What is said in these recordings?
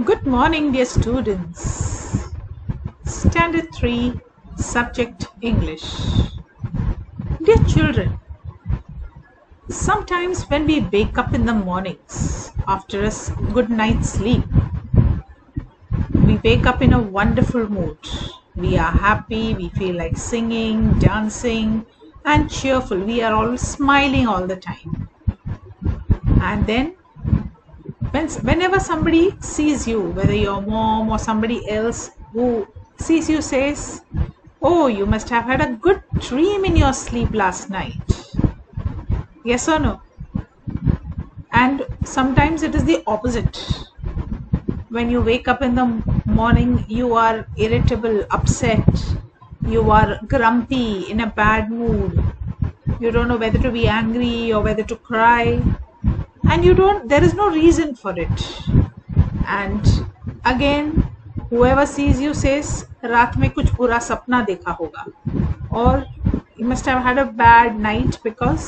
Good morning, dear students. Standard 3, Subject English. Dear children, sometimes when we wake up in the mornings after a good night's sleep, we wake up in a wonderful mood. We are happy, we feel like singing, dancing, and cheerful. We are all smiling all the time. And then whenever somebody sees you, whether your mom or somebody else who sees you says, "Oh, you must have had a good dream in your sleep last night." Yes or no? And sometimes it is the opposite. When you wake up in the morning, you are irritable, upset, you are grumpy, in a bad mood. You don't know whether to be angry or whether to cry. And there is no reason for it. And again, whoever sees you says, "रात में कुछ बुरा सपना देखा होगा," or "You must have had a bad night because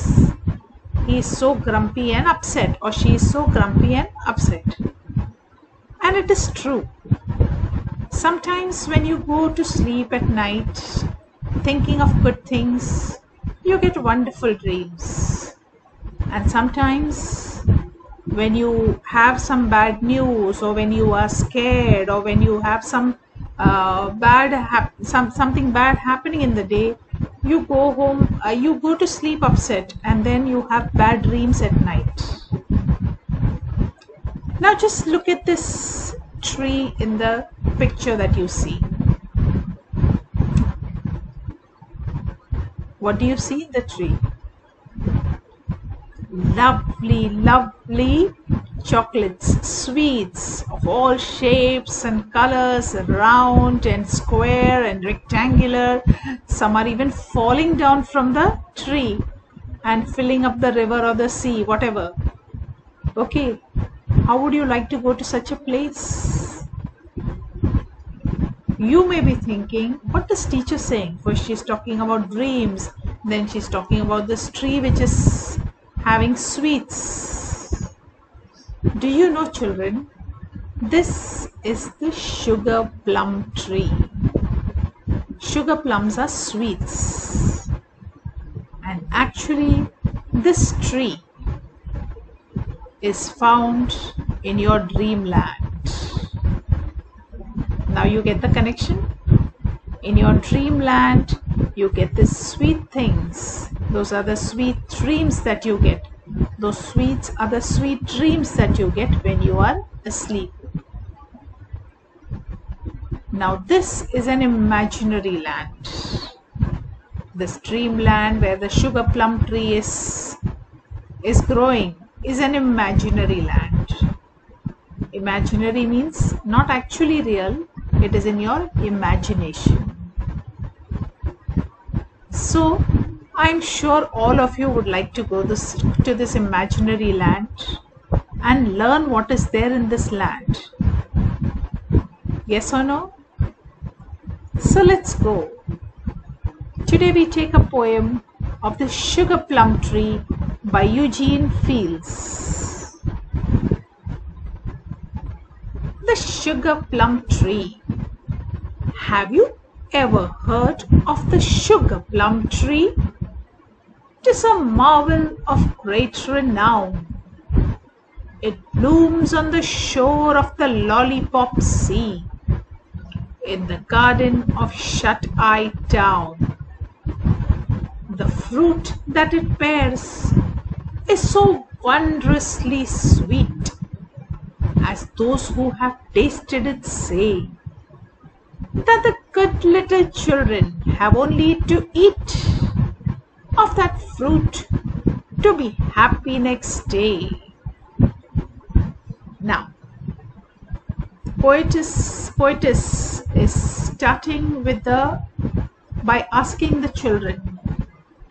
he is so grumpy and upset," or "she is so grumpy and upset." And it is true. Sometimes when you go to sleep at night thinking of good things, you get wonderful dreams. And sometimes when you have some bad news, or when you are scared, or when you have some something bad happening in the day, you go home, you go to sleep upset, and then you have bad dreams at night. Now just look at this tree in the picture that you see. What do you see in the tree? Lovely chocolates, sweets of all shapes and colors, round and square and rectangular. Some are even falling down from the tree and filling up the river or the sea, whatever. Okay, how would you like to go to such a place? You may be thinking, what is teacher saying? First she's talking about dreams, then she's talking about this tree which is having sweets. Do you know, children, this is the sugar plum tree. Sugar plums are sweets. And actually, this tree is found in your dreamland. Now you get the connection? In your dreamland, you get these sweet things. Those are the sweet dreams that you get. Those sweets are the sweet dreams that you get when you are asleep. Now this is an imaginary land. This dreamland where the sugar plum tree is growing is an imaginary land. Imaginary means not actually real. It is in your imagination. So I'm sure all of you would like to go to this imaginary land and learn what is there in this land. Yes or no? So let's go. Today we take a poem of the Sugar Plum Tree by Eugene Fields. The sugar plum tree. Have you ever heard of the sugar plum tree? 'Tis a marvel of great renown. It blooms on the shore of the Lollipop Sea, in the garden of Shut-Eye Town. The fruit that it bears is so wondrously sweet, as those who have tasted it say, that the good little children have only to eat of that fruit to be happy next day. Now, poetess is starting by asking the children,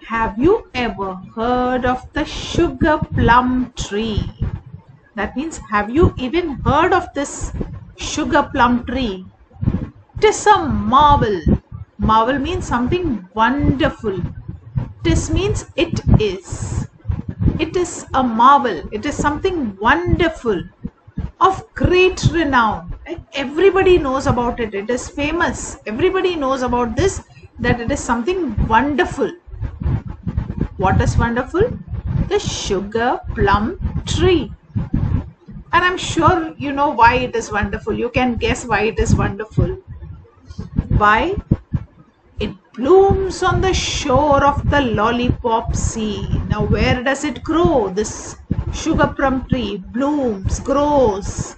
have you ever heard of the sugar plum tree? That means, have you even heard of this sugar plum tree? 'Tis a marvel. Marvel means something wonderful. 'Tis means it is. It is a marvel. It is something wonderful. of great renown. Like everybody knows about it. It is famous. Everybody knows about this, that it is something wonderful. What is wonderful? The sugar plum tree. And I'm sure you know why it is wonderful. You can guess why it is wonderful. Why? It blooms on the shore of the Lollipop Sea. Now where does it grow? This sugar plum tree blooms, grows.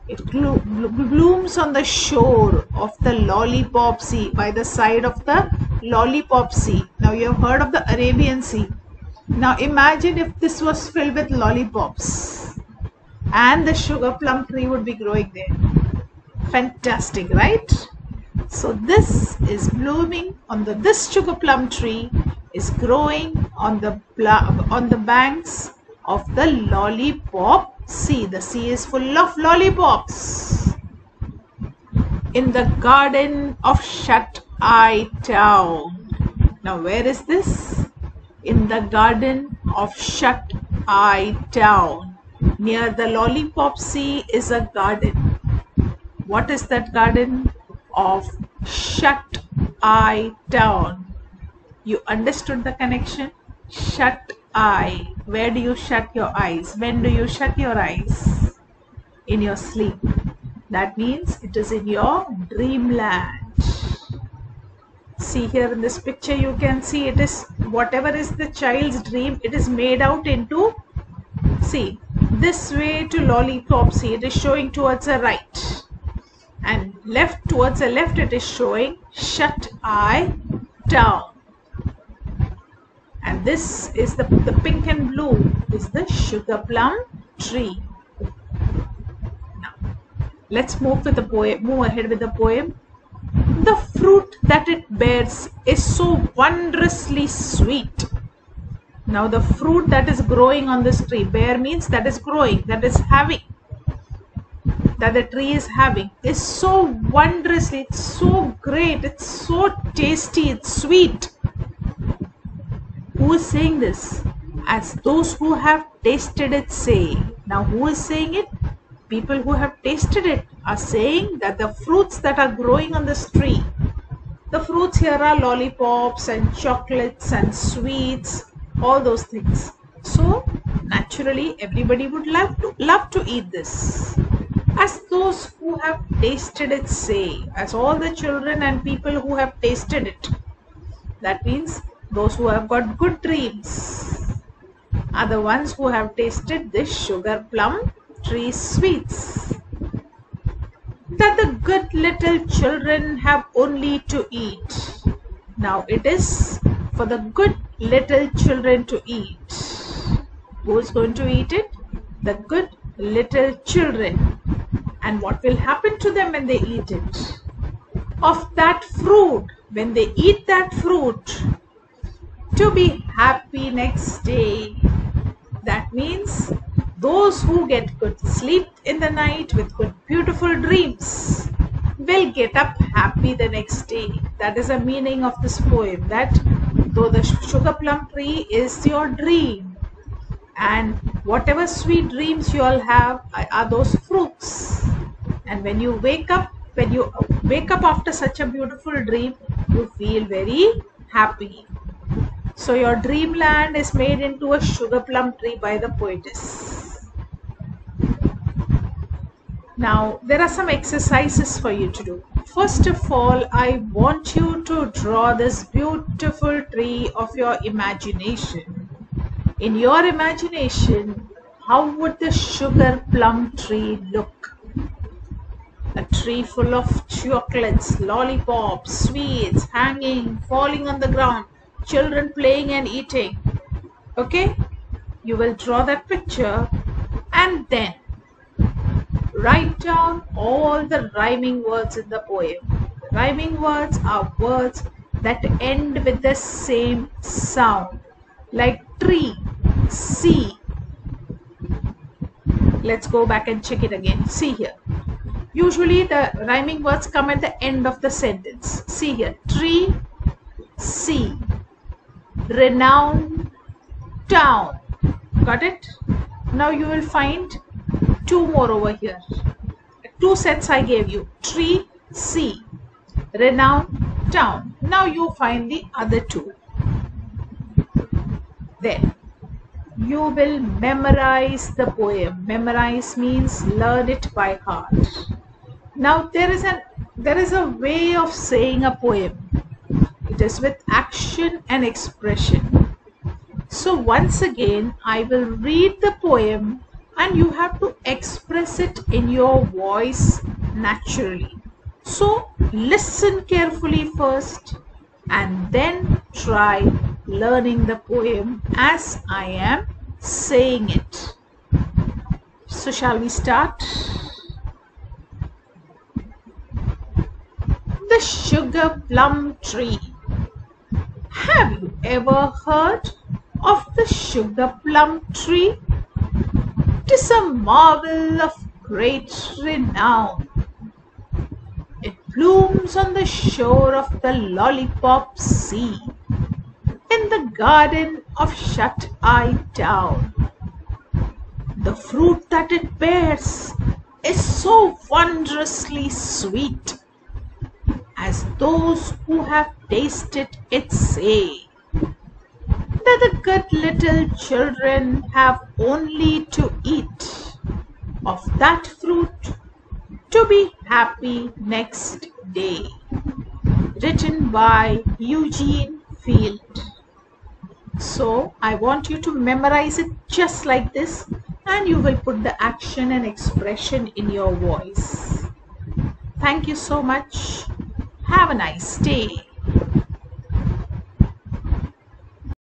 It blooms on the shore of the Lollipop Sea, by the side of the Lollipop Sea. Now you have heard of the Arabian Sea. Now imagine if this was filled with lollipops and the sugar plum tree would be growing there. Fantastic, right? So this is blooming on this sugar plum tree is growing on the banks of the Lollipop Sea. The sea is full of lollipops. In the garden of Shut-Eye Town. Now where is this? In the garden of Shut-Eye Town. Near the Lollipop Sea is a garden. What is that garden? Of Shut-Eye Town. You understood the connection? Shut-eye. Where do you shut your eyes? When do you shut your eyes? In your sleep. That means it is in your dreamland. See here in this picture, you can see it is whatever is the child's dream, it is made out into, see, this way to Lollipop Sea, it is showing towards the right. And left, towards the left, it is showing Shut-Eye Town. And this is the pink and blue is the sugar plum tree. Now, let's move with the poem. Move ahead with the poem. The fruit that it bears is so wondrously sweet. Now, the fruit that is growing on this tree, bear means that is growing, that is having. That the tree is having is so wondrously, it's so great, it's so tasty, it's sweet. Who is saying this? As those who have tasted it say. Now who is saying it? People who have tasted it are saying that the fruits that are growing on this tree, the fruits here are lollipops and chocolates and sweets, all those things. So naturally everybody would love to eat this. As those who have tasted it say, as all the children and people who have tasted it, that means those who have got good dreams are the ones who have tasted this sugar plum tree sweets that the good little children have only to eat. Now it is for the good little children to eat. Who is going to eat it? The good little children. And what will happen to them when they eat it? Of that fruit, when they eat that fruit, to be happy next day. That means those who get good sleep in the night with good beautiful dreams will get up happy the next day. That is the meaning of this poem, that though the sugar plum tree is your dream, and whatever sweet dreams you all have are those fruits. And when you wake up after such a beautiful dream, you feel very happy. So your dreamland is made into a sugar plum tree by the poetess. Now there are some exercises for you to do. First of all, I want you to draw this beautiful tree of your imagination. In your imagination, how would the sugar plum tree look? A tree full of chocolates, lollipops, sweets, hanging, falling on the ground, children playing and eating. Okay? You will draw that picture and then write down all the rhyming words in the poem. The rhyming words are words that end with the same sound, like tree, sea. Let's go back and check it again. See here. Usually the rhyming words come at the end of the sentence. See here. Tree, sea, renown, town. Got it? Now you will find two more over here. Two sets I gave you. Tree, sea. Renown, town. Now you find the other two. Then you will memorize the poem. Memorize means learn it by heart. Now there is a way of saying a poem. It is with action and expression. So once again I will read the poem and you have to express it in your voice naturally. So listen carefully first and then try learning the poem as I am saying it. So shall we start? The sugar plum tree. Have you ever heard of the sugar plum tree? 'Tis a marvel of great renown. It blooms on the shore of the Lollipop Sea, in the garden of Shut-Eye Town. The fruit that it bears is so wondrously sweet, as those who have tasted it say, that the good little children have only to eat of that fruit to be happy next day. Written by Eugene Field. So I want you to memorize it just like this, and you will put the action and expression in your voice. Thank you so much. Have a nice day.